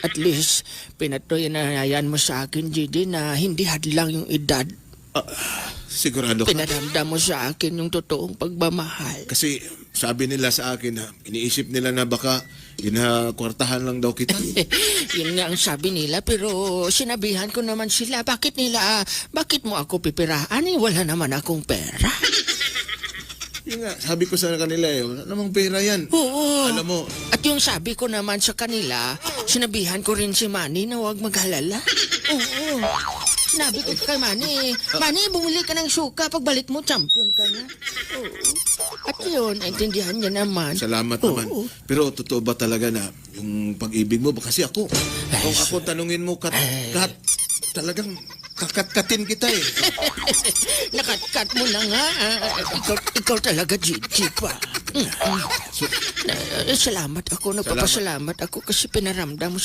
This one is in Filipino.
At least, pinatunayan mo sa akin, GD, na hindi hadlang yung edad. Sigurado ka? Pinaramdam mo sa akin yung totoong pagmamahal. Kasi sabi nila sa akin na iniisip nila na baka inakwartahan lang daw kita. Yun nga ang sabi nila, pero sinabihan ko naman sila, bakit mo ako pipiraan? Wala naman akong pera. Yun nga, sabi ko sa kanila wala namang pera yan. Oo. Alam mo, At yung sabi ko naman sa kanila, sinabihan ko rin si Manny na huwag maghalala. Oo. Sinabi ko kay Manny, Manny, bumili ka ng suka, pagbalik mo, champion ka na. Oo. At yun, naintindihan niya naman. salamat naman. Oo. Pero totoo ba talaga na yung pag-ibig mo? Kasi ako, kung ako tanungin mo, talagang kakat-katin kita eh. Nakat-kat mo na nga. Ikaw talaga, Gigi pa. Salamat ako, nagpapasalamat ako kasi pinaramdam mo sa